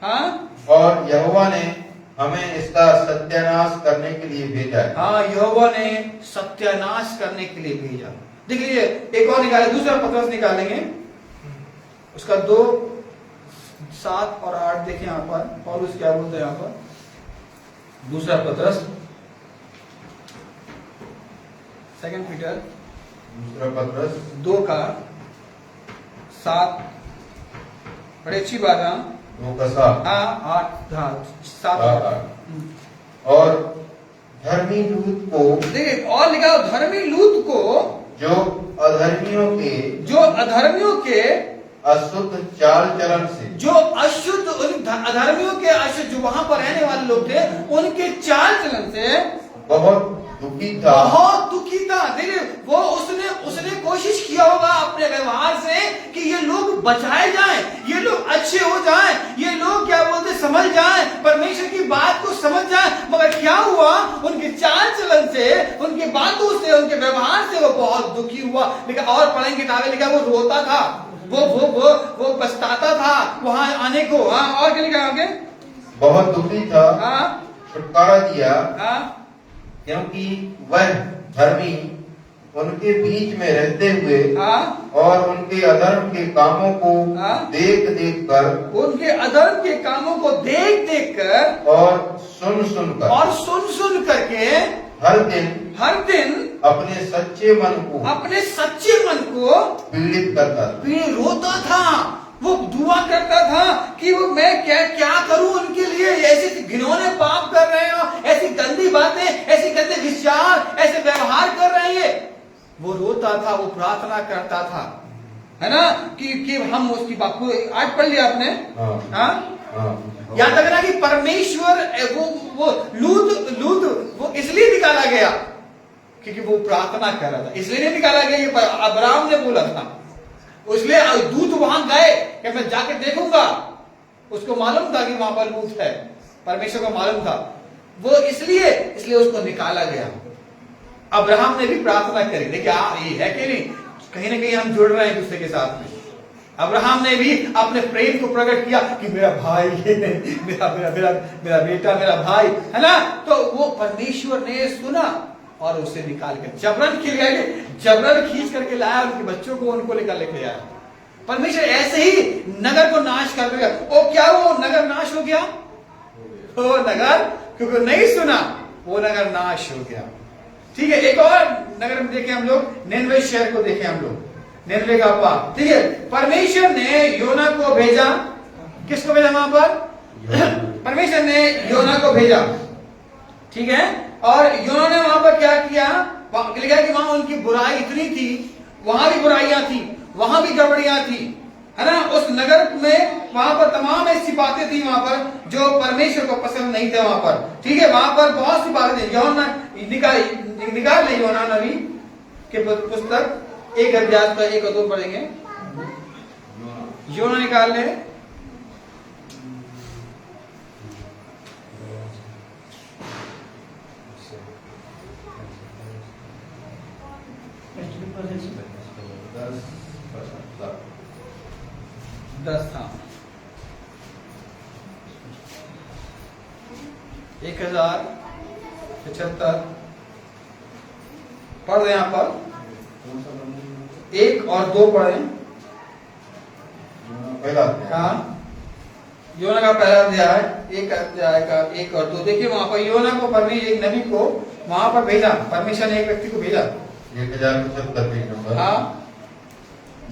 हाँ, और यहोवा ने हमें इसका सत्यानाश करने के लिए भेजा है। हाँ, यहोवा ने सत्यानाश करने के लिए भेजा। देखिए एक और निकाले, दूसरा पत्रस निकालेंगे, उसका 2, 7 और 8 देखें। यहाँ पर पौलुस क्या बोलते हैं, यहाँ पर दूसरा पत्रस 2 पीटर दूसरा पत्रस 2 का 7, बड़ी अच्छी बात है। 2 का 7, हाँ, 8, 7, 8। और धर्मी लूत को, देखिए और लिखा, धर्मी लूत को जो अधर्मियों के अशुद्ध चाल चलन से, जो अशुद्ध अधर्मियों के अशुद्ध जो वहां पर रहने वाले लोग थे, उनके चाल चलन से बहुत दुखी था। देखिए वो उसने कोशिश किया होगा अपने व्यवहार से कि ये लोग बचाए जाएं, ये लोग अच्छे हो जाएं, ये लोग क्या बोलते समझ जाएं, परमेश्वर की बात को समझ जाएं। मगर क्या हुआ, उनके चाल चलन से, उनकी बातों से, उनके व्यवहार से वो बहुत दुखी हुआ। लेकिन और पढ़ेंगे किताबें लिखा, वो रोता था, वो पछताता था वहां आने को। हाँ, और क्या लिखा आगे, बहुत दुखी था। हाँ, छुटकारा दिया। हाँ, क्योंकि वह धर्मी उनके बीच में रहते हुए, हाँ, और उनके अधर्म के कामों को हाँ, देख कर, उनके अधर्म के कामों को देख कर और सुन करके हर दिन अपने सच्चे मन को पीड़ित करता था, रोता था। वो दुआ करता था कि वो मैं क्या करूं उनके लिए, ऐसे घिनौने पाप कर रहे हो, ऐसी गंदी बातें, ऐसे गंदे विचार, ऐसे व्यवहार कर रहे हैं। वो रोता था, वो प्रार्थना करता था, है ना, कि हम उसकी बात को आज पढ़ लिया आपने। हाँ, याद रखना कि परमेश्वर वो लूत वो इसलिए निकाला गया क्योंकि वो प्रार्थना कर रहा था, इसलिए नहीं निकाला गया, ये अब्राहम ने बोला था। इसलिए दूत वहां गए कि मैं जाके देखूंगा, उसको मालूम था कि वहां पर लूत है, परमेश्वर को मालूम था, वो इसलिए उसको निकाला गया। अब्राहम ने भी प्रार्थना करी। देखिए ये है कि नहीं, कहीं ना कहीं हम जुड़ रहे हैं दूसरे के साथ में। अब्राहम ने भी अपने प्रेम को प्रकट किया कि मेरा भाई ये नहीं, मेरा बेटा, मेरा भाई, है ना। तो वो परमेश्वर ने सुना और उसे निकाल कर जबरन खींच करके लाया, उनके बच्चों को उनको लेकर लेके आया। परमेश्वर ऐसे ही नगर को नाश कर देगा। वो क्या, वो नगर नाश हो गया, वो नगर क्योंकि नहीं सुना, वो नगर नाश हो गया। ठीक है, एक और नगर में देखे हम लोग, निनवे शहर को देखे हम लोग, निनवे का पाप। ठीक है, परमेश्वर ने योना को भेजा, किसको भेजा वहां पर? परमेश्वर ने योना को भेजा, ठीक है। और योना ने वहां पर क्या किया, लिखा कि वहां उनकी बुराई इतनी थी, वहां भी बुराइयां थी, वहां भी गड़बड़ियां थी, है ना। उस नगर में वहां पर तमाम ऐसी बातें थी वहां पर जो परमेश्वर को पसंद नहीं थे वहां पर। ठीक है, वहां पर बहुत सी बातें थी। योना निकाल ले योना नबी के पुस्तक एक अध्याय का 1 और 2 पढ़ेंगे। योना निकाल ले। दस था 1075 पढ़ रहे यहाँ पर 1 और 2 पढ़े। हाँ, योना का पहला अध्याय 1 अध्याय का 1 और 2। देखिए वहां पर योना को परमेश्वर एक नबी को वहां पर भेजा, परमेश्वर ने एक व्यक्ति को भेजा। 1075 हाँ,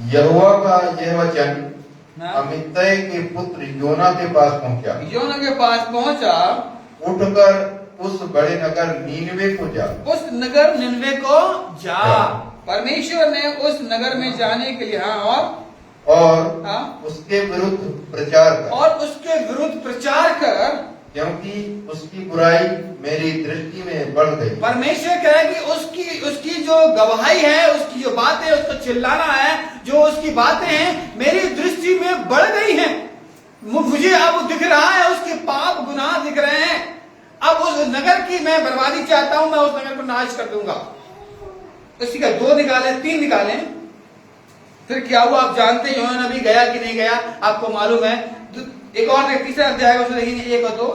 यहोवा का यह वचन अमित्तै के पुत्र योना के पास पहुंचा। योना के पास पहुंचा, उठकर उस बड़े नगर नीनवे को जा। उस नगर निनवे को जा। परमेश्वर ने उस नगर में जाने के लिए और हाँ, उसके विरुद्ध प्रचार कर। और उसके विरुद्ध प्रचार कर, क्योंकि उसकी बुराई मेरी दृष्टि में बढ़ गई। परमेश्वर कह रहा है कि उसकी जो गवाही है, उसकी जो बातें, उसको चिल्लाना है, जो उसकी बातें हैं मेरी दृष्टि में बढ़ गई हैं। मुझे अब दिख रहा है उसके पाप गुनाह दिख रहे हैं। अब उस नगर की मैं बर्बादी चाहता हूं, मैं उस नगर को नाश कर दूंगा। इसी का 2 निकाले, 3 निकाले। फिर क्या हुआ आप जानते हैं, योना नबी गया कि नहीं गया आपको मालूम है। एक और तीसरा अध्याय उसमें देखेंगे 1 और 2।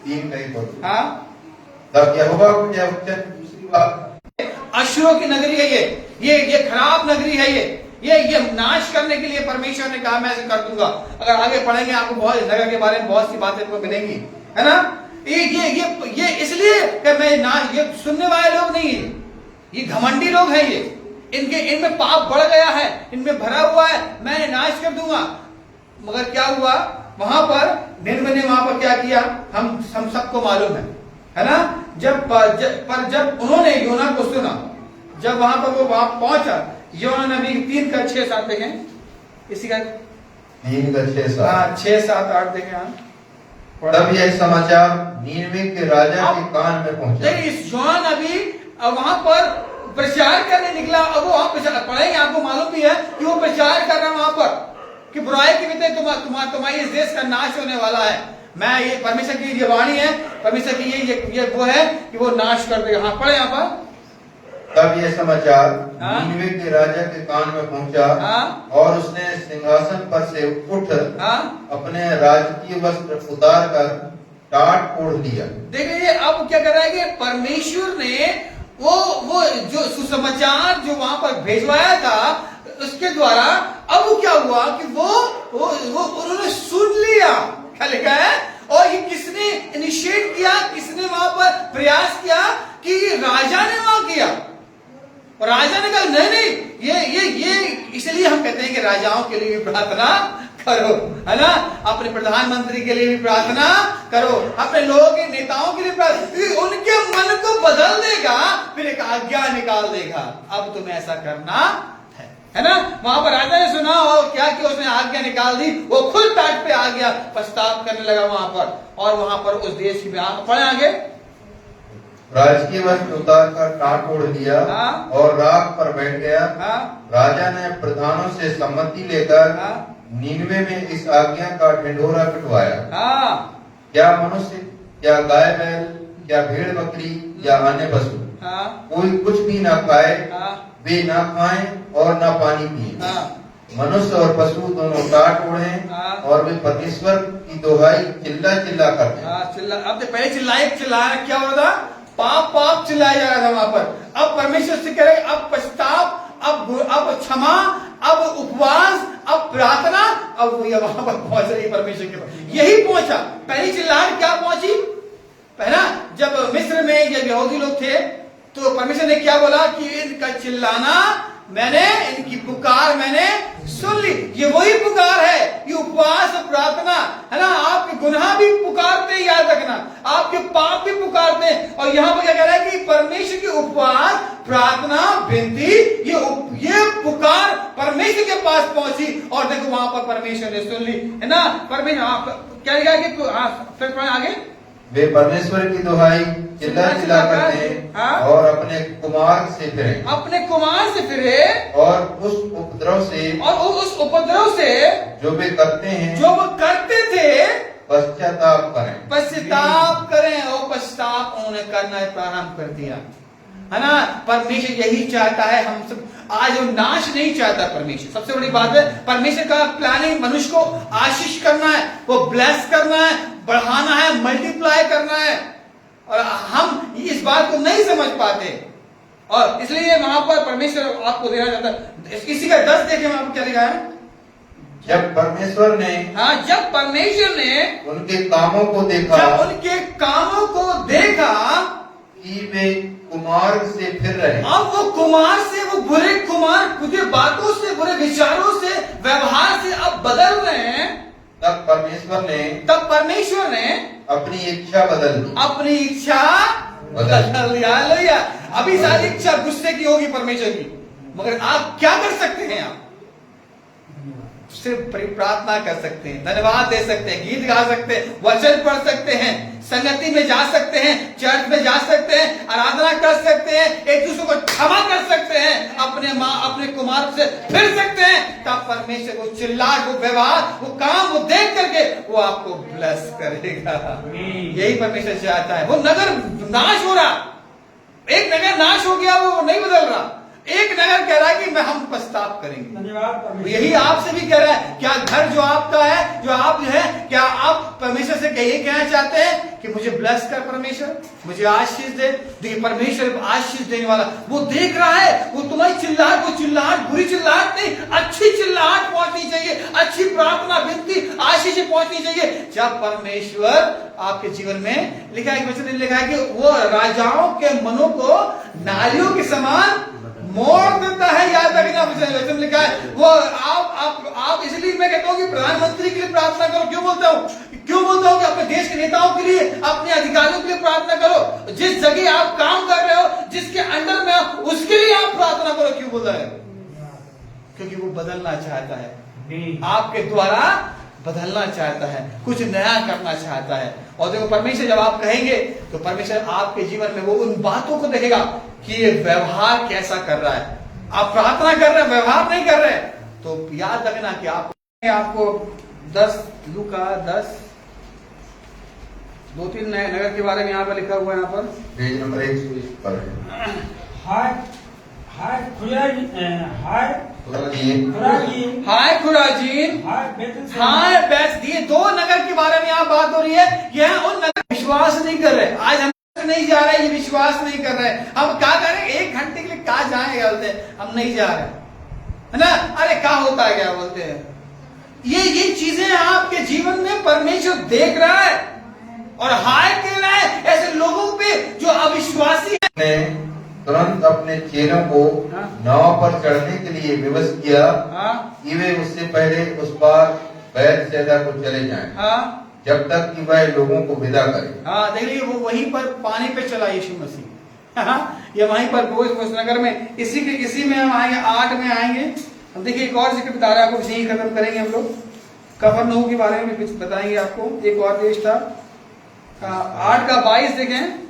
3 नहीं पढ़ो। हाँ, तब यहोवा को यह वचन दूसरी बार। अश्शूर की नगरी है ये खराब नगरी है ये नाश करने के लिए परमेश्वर ने कहा मैं ऐसे कर दूंगा। अगर आगे पढ़ेंगे आपको बहुत नगर के बारे में बहुत सी बातें आपको मिलेंगी, है ना। ये इसलिए कि मैं ना, ये सुनने वाले लोग नहीं है, ये घमंडी लोग हैं। ये इनमें पाप बढ़ गया है, इनमें भरा हुआ है, मैं नाश कर दूंगा। मगर क्या हुआ वहां पर, निनवे ने वहां पर क्या किया हम सबको मालूम है ना। जब उन्होंने योना को सुना, जब वहां पर वो वहां पहुंचा, योना नबी 3 का 6 7 देखें। इसी का 3 का 6 7। हाँ, 6 7 8 देखें। हाँ, तब यह समाचार नीनवे के राजा के कान में पहुंचा। योना नबी वहां पर प्रचार करने निकला। अब वो वहां प्रचार पढ़ेंगे, आपको मालूम भी है कि वो प्रचार कर रहा है वहां पर कि बुराई के विधे तुम्हारी इस देश का नाश होने वाला है। मैं ये परमेश्वर की ये वाणी है, परमेश्वर की ये वो है कि वो नाश कर देगा। हाँ, पढ़े यहाँ पर। तब यह समाचार नीनवे के राजा के कान में पहुंचा। और उसने सिंहासन पर से उठ अपने राजकीय वस्त्र उतार कर टाट ओढ़ लिया। देखिए अब क्या कर रहा है कि परमेश्वर ने वो जो सुसमाचार जो वहां पर भेजवाया था उसके द्वारा अब वो क्या हुआ कि वो उन्होंने सुन लिया। क्या लिखा है, और ये किसने इनिशिएट किया, किसने वहां पर प्रयास किया कि राजा ने वहां किया। और राजा ने कहा नहीं ये इसलिए हम कहते हैं कि राजाओं के लिए भी प्रार्थना करो, है ना। अपने प्रधानमंत्री के लिए भी प्रार्थना करो, अपने लोगों के नेताओं के लिए प्रार्थना। उनके मन को बदल देगा, फिर एक आज्ञा निकाल देगा, अब तुम्हें ऐसा करना है ना। वहां पर राजा ने सुना और क्या किया, उसने आज्ञा निकाल दी। वो खुद टाट पे आ गया, पछतावा करने लगा वहां पर, और वहां पर उस देश की पढ़े आगे। राजकीय वस्त्र उतार कर टाट ओढ़ लिया और राख पर बैठ गया। राजा ने प्रधानों से सम्मति लेकर नीनवे में इस आज्ञा का ढिंढोरा पिटवाया। क्या मनुष्य, क्या गाय बैल, क्या भेड़ बकरी या अन्य पशु कोई कुछ भी ना खाए, वे ना खाएं और ना पानी पिए। मनुष्य और पशु दोनों टाट ओढ़े और वे परमेश्वर की दोहाई चिल्ला चिल्ला करते। अब पहले चिल्लाया क्या हो रहा था, पाप चिल्लाया जा रहा था वहां पर। अब परमेश्वर से कह रहे, अब पछताव, अब क्षमा, अब उपवास, अब प्रार्थना। अब वो वहां पर पहुंच रही परमेश्वर के पास, यही पहुंचा। पहली चिल्लाहट क्या पहुंची, पहला जब मिस्र में जब यहूदी लोग थे तो परमेश्वर ने क्या बोला कि इनका चिल्लाना मैंने, इनकी पुकार मैंने सुन ली। ये वही पुकार है, ये उपवास प्रार्थना है ना। आपके गुनाह भी पुकारते हैं, याद रखना, आपके पाप भी पुकारते हैं। और यहाँ पर क्या कह रहा है कि परमेश्वर की उपवास प्रार्थना विनती, ये पुकार परमेश्वर के पास पहुंची। और देखो वहां पर परमेश्वर ने सुन ली, है ना। परमेश्वर क्या लिखा है कि फिर आगे वे परमेश्वर की दुहाई चिल्ला चिल्ला कर दें हाँ? और अपने कुमार से फिरें अपने कुमार से फिरे और उस उपद्रव से जो वे करते हैं जो वो करते थे पश्चाताप करें। पश्चाताप करें। और पश्चाताप उन्होंने करना प्रारंभ कर दिया, है ना। परमेश्वर यही चाहता है हम सब। आज वो नाश नहीं चाहता परमेश्वर। सबसे बड़ी बात है, परमेश्वर का प्लानिंग मनुष्य को आशीष करना है, वो ब्लेस करना है, बढ़ाना है, मल्टीप्लाई करना है। और हम इस बात को नहीं समझ पाते, और इसलिए वहां पर परमेश्वर आपको देना चाहता है। इसी का 10 देखें, वहां पर क्या लिखा है। जब परमेश्वर ने जब परमेश्वर ने उनके कामों को देखा, जब उनके कामों को देखा कि वे कुमार्ग से फिर रहे। अब वो कुमार से, वो बुरे कुमार, बुरे बातों से, बुरे विचारों से, व्यवहार से अब बदल रहे हैं। तब परमेश्वर ने अपनी इच्छा बदल दी। अपनी इच्छा बदल दी। हालेलुया। अभी सारी इच्छा गुस्से की होगी परमेश्वर की, मगर आप क्या कर सकते हैं? आप सिर्फ प्रार्थना कर सकते हैं, धन्यवाद दे सकते हैं, गीत गा सकते हैं, वचन पढ़ सकते हैं, संगति में जा सकते हैं, चर्च में जा सकते हैं, आराधना कर सकते हैं, एक दूसरे को क्षमा कर सकते हैं, अपने कुमार से फिर सकते हैं। तब परमेश्वर को चिल्लाहट, वो व्यवहार, वो काम, वो देख करके वो आपको ब्लेस करेगा। यही परमेश्वर चाहता है। वो नगर नाश हो रहा, एक नगर नाश हो गया, वो नहीं बदल रहा। एक नगर कह रहा है कि हम पश्चाताप करेंगे। धन्यवाद। यही आपसे भी कह रहा है। क्या घर जो आपका है, जो आप जो है, क्या आप परमेश्वर से यही कहना चाहते हैं कि मुझे ब्लेस कर परमेश्वर, मुझे आशीष दे? देखिए, परमेश्वर आशीष देने वाला, वो देख रहा है। वो तुम्हारी चिल्लाहट, वो चिल्लाहट बुरी चिल्लाहट नहीं, अच्छी चिल्लाहट पहुंचनी चाहिए, अच्छी प्रार्थना, विनती, आशीष पहुंचनी चाहिए। जब परमेश्वर आपके जीवन में, लिखा है, वचन लिखा है कि वो राजाओं के मनों को नालियों के समान मोड़ देता है। याद रखना, वचन लिखा है। वो आप इसलिए मैं कहता हूं कि प्रधानमंत्री के लिए प्रार्थना करो। क्यों बोलता हूं कि अपने देश के नेताओं के लिए, अपने अधिकारियों के लिए प्रार्थना करो। जिस जगह आप काम कर रहे हो, जिसके अंडर में हो, उसके लिए आप प्रार्थना करो। क्यों बोल रहा है? क्योंकि वो बदलना चाहता है, आपके द्वारा बदलना चाहता है, कुछ नया करना चाहता है। और देखो, परमेश्वर जब आप कहेंगे तो परमेश्वर आपके जीवन में वो उन बातों को देखेगा कि ये व्यवहार कैसा कर रहा है। आप प्रार्थना कर रहे हैं, व्यवहार नहीं कर रहे, तो याद रखना कि आपको 10 लूका 10 2-3 नगर के बारे में यहाँ पर लिखा हुआ है। यहाँ पर पेज नंबर 120 पर है। हाय खुराजीन, हाय बैत, ये 2 नगर के बारे में यहाँ बात हो रही है। यह उन नगर विश्वास नहीं कर रहे। आज हम नहीं जा रहे, ये विश्वास नहीं कर रहे। हम क्या करें? 1 घंटे के लिए कहा जाएंगे, बोलते हैं हम नहीं जा रहे, है ना। अरे क्या होता है, क्या बोलते हैं। ये चीजें आपके जीवन में परमेश्वर देख रहा है और हाय कह रहा है ऐसे लोगों पे जो अविश्वासी है। तुरंत अपने चेलों को नाव पर चढ़ने के लिए विवश किया कि वे उससे पहले उस पार बैतसैदा को चले जाएं, जब तक कि वह लोगों को विदा करे। देखिए, वो वहीं पर पानी पे चला यीशु मसीह। ये वहीं पर उस नगर में, इसी में हम आएंगे, 8 में आएंगे। हम देखिए, एक और जिक्र बता रहे हैं आपको, यही खत्म करेंगे हम लोग। कफरनहूम के बारे में भी बताएंगे आपको। एक और देश था, 8 का 22 देखें,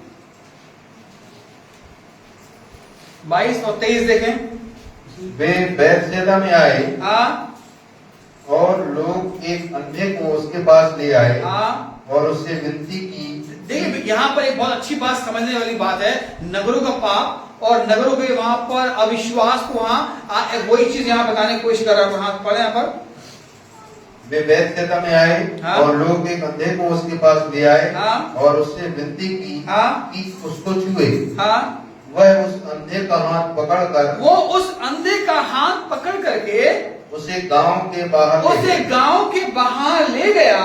22 और 23 देखें। वे बैतसैदा में आए और लोग एक अंधे को उसके पास ले आए और उससे विनती की। देखिए, यहाँ पर एक बहुत अच्छी बात, समझने वाली बात है। नगरों का पाप और नगरों के वहां पर अविश्वास को, वहां वही चीज यहाँ बताने की कोशिश कर रहा है। वहां पढ़े, यहाँ पर वे बैतसैदा में आए और लोग एक अंधे को उसके पास ले आए और उससे विनती की कि उसको छुए। वह उस अंधे का हाथ पकड़ करके उसे गांव के बाहर ले गया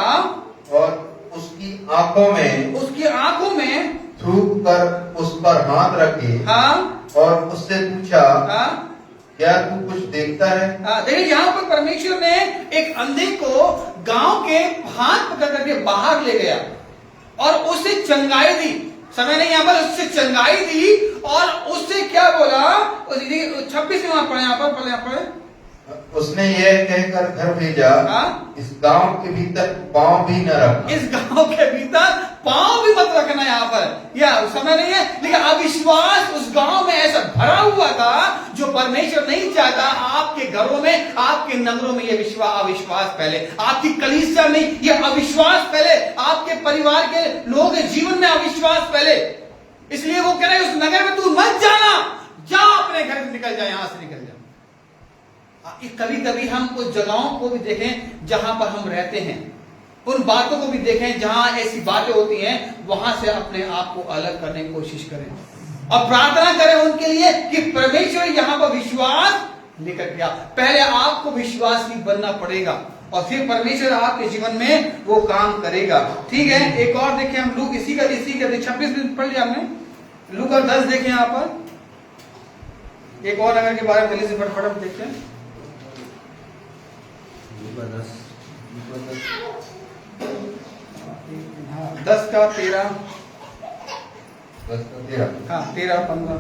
और उसकी आंखों में थूक कर उस पर हाथ रखे और उससे पूछा, क्या तू कुछ देखता है? देखिए, यहाँ पर परमेश्वर ने एक अंधे को गांव के हाथ पकड़ करके बाहर ले गया और उसे चंगाई दी। समय नहीं, यहाँ पर उससे चंगाई दी और उससे क्या बोला? 26 में वहां पढ़े, यहाँ पर उसने यह कहकर घर भेजा, इस गांव के भीतर पांव भी न रखना। इस गांव के भीतर पांव भी मत रखना। यहाँ पर या समय नहीं है, लेकिन अविश्वास उस गांव में ऐसा भरा हुआ था जो परमेश्वर नहीं चाहता आपके घरों में, आपके नगरों में ये अविश्वास फैले, आपकी कलीसिया में ये अविश्वास फैले, आपके परिवार के लोगों के जीवन में अविश्वास फैले। इसलिए वो कह रहे उस नगर में तू मत जाना, जा अपने घर से निकल जा, यहां से निकल जा। कभी कभी हम उस जगहों को भी देखें जहां पर हम रहते हैं, उन बातों को भी देखें जहां ऐसी बातें होती हैं, वहां से अपने आप को अलग करने की कोशिश करें और प्रार्थना करें उनके लिए कि परमेश्वर यहां पर विश्वास लेकर गया। पहले आपको विश्वासी बनना पड़ेगा और फिर परमेश्वर आपके जीवन में वो काम करेगा। ठीक है, एक और देखें हम लूक इसी का 26 मिनट पढ़ लिया हमने। लूका 10 देखें यहाँ पर एक और नगर के बारे में जल्दी से फटाफट देखते हैं। 10 का 13 हाँ 13-15।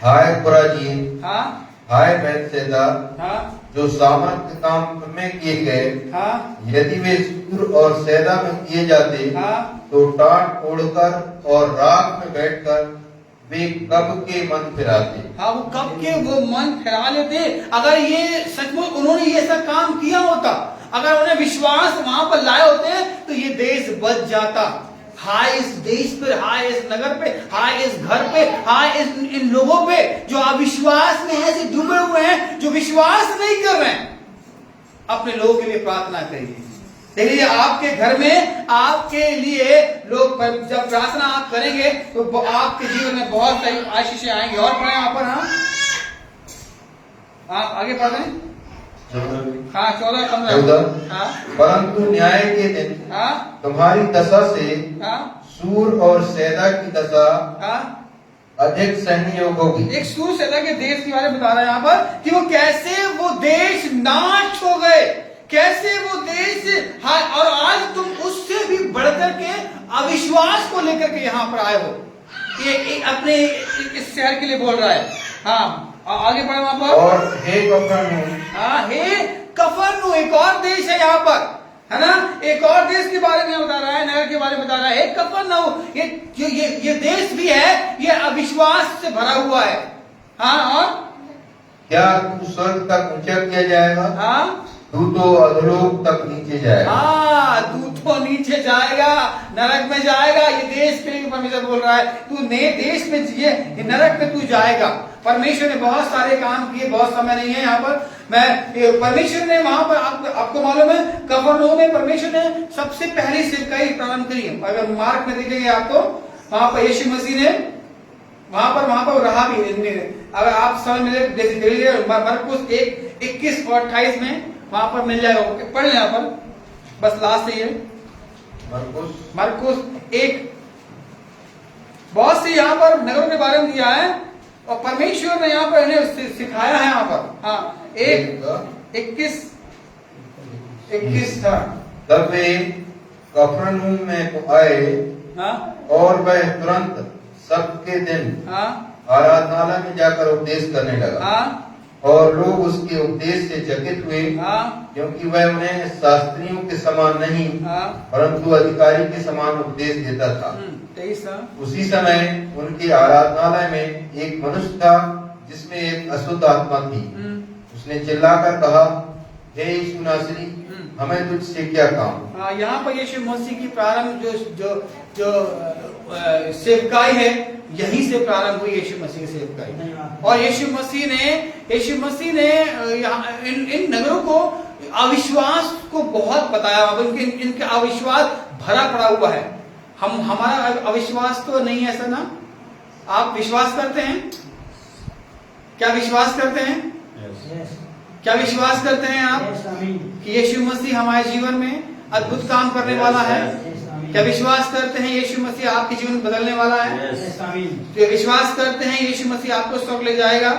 हाय खुराजीन, हाँ हाय बैतसैदा, हाँ जो सामर्थ काम में किए गए, हाँ यदि वे सूर और सैदा में किए जाते, हाँ तो टाट ओढ़कर और राख में बैठकर वे कब के मन फिराते। हाँ, वो कब के वो मन फिरा लेते। अगर ये सचमुच उन्होंने ये ऐसा काम किया होता, अगर उन्हें विश्वास वहां पर लाए होते तो ये देश बच जाता। हाय इस देश पर, हाय इस नगर पे, हाय इस घर पे, हाय इन लोगों पे जो अविश्वास में ऐसे डूबे हुए हैं, जो विश्वास नहीं कर रहे हैं। अपने लोगों के लिए प्रार्थना करिए। देखिए आपके घर में आपके लिए लोग जब प्रार्थना आप करेंगे तो आपके जीवन में बहुत सारी आशीषें आएंगी। और पढ़े यहाँ पर, हाँ आप आगे पढ़ रहे हाँ 14-15। हाँ परंतु न्याय के दिन हाँ तुम्हारी दशा से हाँ सूर और सैदा की दशा हाँ अधिक सहनीय होगी। एक सूर सैदा के देश के बारे में बता रहा है यहाँ पर कि वो कैसे वो देश नाश हो गए, कैसे वो देश। हाँ, और आज तुम उससे भी बढ़कर के अविश्वास को लेकर के यहाँ पर आए हो। ये अपने इस शहर के लिए बोल रहा है। हाँ आगे बढ़े वहां पर। और हे कफरनहूम, हाँ हे कफरनहूम, एक और देश है यहाँ पर, है ना। एक और देश के बारे में बता रहा है, नगर के बारे में बता रहा है। हे कफरनहूम, ये देश भी है, ये अविश्वास से भरा हुआ है। हाँ और क्या तू स्वर्ग तक ऊंचा किया जाएगा? हाँ तू तो अधोलोक तक नीचे जाएगा। हाँ तू तो नीचे जाएगा, नरक में जाएगा। ये देश के लिए परमेश्वर बोल रहा है, तू नए देश में ये नरक में तू जाएगा। परमेश्वर ने बहुत सारे काम किए, बहुत समय नहीं है यहाँ पर। परमेश्वर ने वहां पर आपको मालूम है कफरनहूम में परमेश्वर ने सबसे पहली सेवकाई प्रारंभ करी है। अगर मार्क में देखेंगे आपको, वहां पर यीशु मसीह ने वहां पर रहा भी। अगर आप समय मिले मरकुस 1:21 और 28 में वहां पर मिल जाएगा। पढ़ लें यहाँ पर, बस लास्ट से ये मरकुस 1। बहुत से यहाँ पर नगरों के बारे में दिया है और परमेश्वर ने यहाँ पर इन्हें सिखाया है। यहाँ पर हाँ 1:21 था। तब वे कफरनहूम में आए हाँ और वह तुरंत सबके दिन हाँ आराधनालय में जाकर उपदेश करने लगा। हाँ और लोग उसके उपदेश से चकित हुए, हाँ क्योंकि वह उन्हें शास्त्रियों के समान नहीं हाँ परंतु अधिकारी के समान उपदेश देता था। 23 था। उसी समय उनके आराधनालय में एक मनुष्य था जिसमें एक अशुद्ध आत्मा थी। उसने चिल्लाकर कहा, हे यीशु नासरी, हमें तुझसे क्या काम। यहाँ पर यीशु मसीह की प्रारंभ जो सेवकाई है, यहीं से प्रारंभ हुई यीशु मसीह की सेवकाई। और यीशु मसीह ने इन नगरों को अविश्वास को बहुत बताया। इनके अविश्वास भरा पड़ा हुआ है। हमारा अविश्वास तो नहीं है ऐसा ना। आप विश्वास करते हैं? क्या विश्वास करते हैं? क्या विश्वास करते हैं आप कि यीशु मसीह हमारे जीवन में अद्भुत काम करने वाला है? क्या विश्वास करते हैं यीशु मसीह आपके जीवन बदलने वाला है? क्या विश्वास करते हैं यीशु मसीह आपको स्वर्ग ले जाएगा?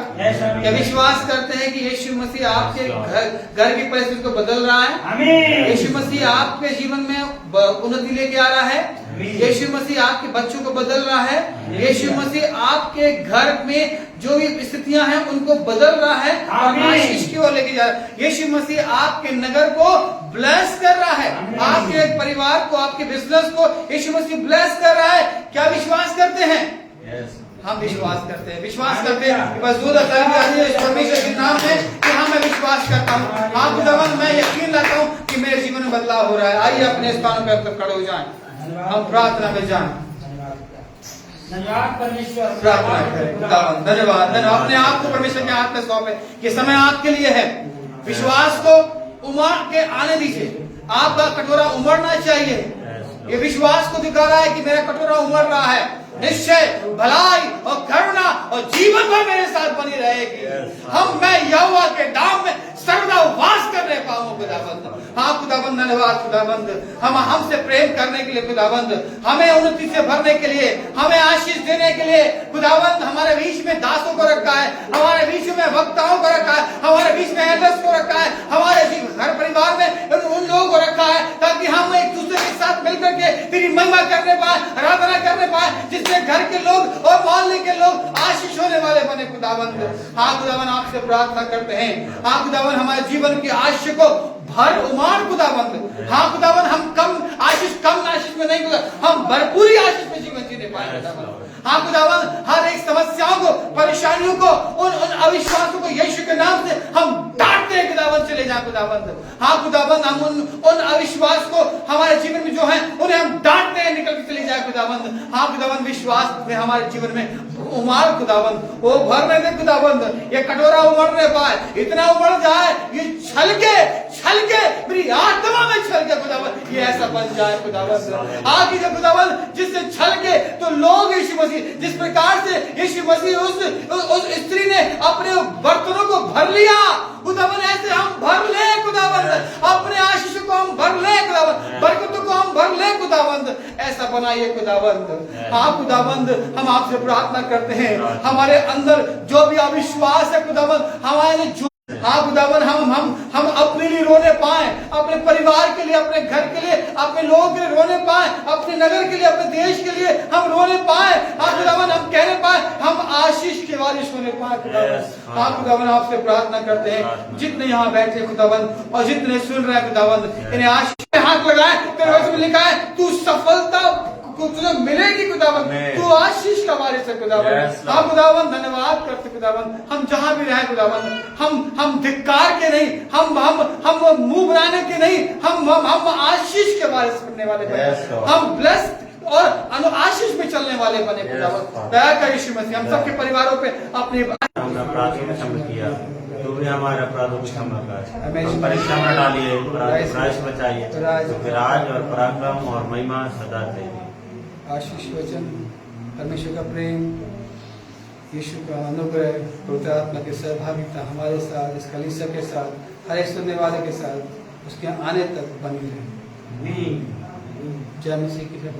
क्या विश्वास करते हैं कि यीशु मसीह आपके घर की परिस्थिति को बदल रहा है? यीशु मसीह आपके जीवन में उन्नति लेके आ रहा है? यीशु मसीह आपके बच्चों को बदल रहा है। यीशु मसीह आपके घर में जो भी स्थितियां हैं उनको बदल रहा है और आशीष की ओर लेके जा रहा है। यीशु मसीह आपके नगर को ब्लेस कर रहा है, आपके परिवार को, आपके बिजनेस को यीशु मसीह ब्लेस कर रहा है। क्या विश्वास करते हैं? हम विश्वास करते हैं, विश्वास करते हैं कि बस दूध परमेश्वर के नाम में कि हाँ मैं विश्वास करता हूँ। हाँ खुदावन मैं यकीन रखता हूँ कि मेरे जीवन में बदलाव हो रहा है। आइए अपने स्थानों पर खड़े हो जाएं, हम प्रार्थना में जाएं, प्रार्थना करें। खुदावन धन्यवाद, धन्यवाद। अपने आप को परमेश्वर के हाथ में सौंपे। ये समय आपके लिए है। विश्वास को उमड़ के आने दीजिए। आपका कटोरा उमड़ना चाहिए। ये विश्वास को दिखा रहा है कि मेरा कटोरा उमड़ रहा है। निश्चय भलाई और करुणा और जीवन भर मेरे साथ बनी रहेगी। मैं यहोवा के नाम में सर्वदा वास करने पाऊं खुदाबंद। हाँ खुदाबंद धन्यवाद खुदाबंद, हम हमसे प्रेम करने के लिए खुदाबंद, हमें उन्नति से भरने के लिए, हमें आशीष देने के लिए खुदाबंद हमारे बीच में दासों को रखा है, हमारे बीच में वक्ताओं को रखा है, हमारे बीच में एल्डर्स को रखा है, हमारे घर परिवार में उन लोगों को रखा है ताकि हम एक दूसरे के साथ मिलकर के तेरी महिमा करने पाए, आराधना करने पाए, जिससे घर के लोग और मोहल्ले के लोग आशीष होने वाले बने खुदाबंद। हाँ खुदाबंद आपसे प्रार्थना करते हैं। हाँ खुदाबंद हमारे जीवन की आशीष को भर उमार खुदाबंद। हाँ खुदाबंद हम कम आशीष में नहीं, हम भरपूरी आशीष में जीवन जीने पाए खुदाबंद। हाँ खुदाबंद हर एक समस्याओं को, परेशानियों को, उन अविश्वासों को यीशु के नाम से हम डांटते हैं खुदाबंद, चले जाए खुदाबंद। हाँ खुदाबंद हम उन अविश्वास को हमारे जीवन में जो है उन्हें हम डांटते हैं, निकल के चले जाए खुदाबंद। हाँ खुदाबंद विश्वास में हमारे जीवन में उमार खुदाबंद, वो भरने दे खुदाबंद, ये कटोरा उमड़ने पाए, इतना उमड़ जाए ये छलके मेरी आत्मा में छलके खुदाबंद, ये ऐसा बन जाए खुदाबंद। आगे जब खुदाबंद जिससे छलके तो लोग यीशु मसीह, जिस प्रकार से यीशु मसीह उस स्त्री ने अपने बर्तनों को भर लिया खुदाबंद, ऐसे हम भर ले खुदाबंद, अपने आशीष को हम भर ले खुदाबंद, बरकतों को हम भर ले खुदाबंद, ऐसा बनाइए खुदाबंद। हाँ खुदाबंद हम आपसे प्रार्थना करते हैं, हमारे अंदर जो भी अविश्वास है खुदाबंद, हमारे जो हाँ खुदाबंद हम अपने लिए रोने पाए, अपने परिवार के लिए, अपने घर के लिए, अपने लोगों के लिए रोने पाए, अपने नगर के लिए, अपने देश के लिए हम रोने पाए। हाँ खुदाबंद हम कहने पाए, हम आशीष के वारिश होने पाए खुदाबंद। हाँ खुदाबंद आपसे प्रार्थना करते हैं, जितने यहाँ बैठे खुदाबंद और जितने सुन रहे हैं खुदाबंद, इन्हें आशीष में हाथ लगाए। तेरे वचन में लिखा है तू सफलता तुझे मिलेगी खुदाबंद, तू आशीष का वारिस है खुदाबंद। हाँ खुदाबंद धन्यवाद करते खुदाबंद, हम जहां भी रहे खुदाबंद, हम धिक्कार के नहीं, हम मुंह बनाने के नहीं, हम आशीष के वारिस बनने वाले बने, हम ब्लेस्ड और आशीष में चलने वाले बने खुदाबंद। दया कर यीशु मसीह हम सबके परिवारों पे अपने अपराधों में क्षमा किया, तो भी हमारे अपराधों को क्षमा कर, परीक्षा में डालिए, बचाइए, फिर राज और पराक्रम और महिमा सदा देगी। आशीष वचन, परमेश्वर का प्रेम, यीशु का अनुग्रह, पवित्र आत्मा की सहभागिता हमारे साथ, इस कलीसिया के साथ, हर एक सुनने वाले के साथ उसके आने तक बनी रहे। जय मसीह की जय।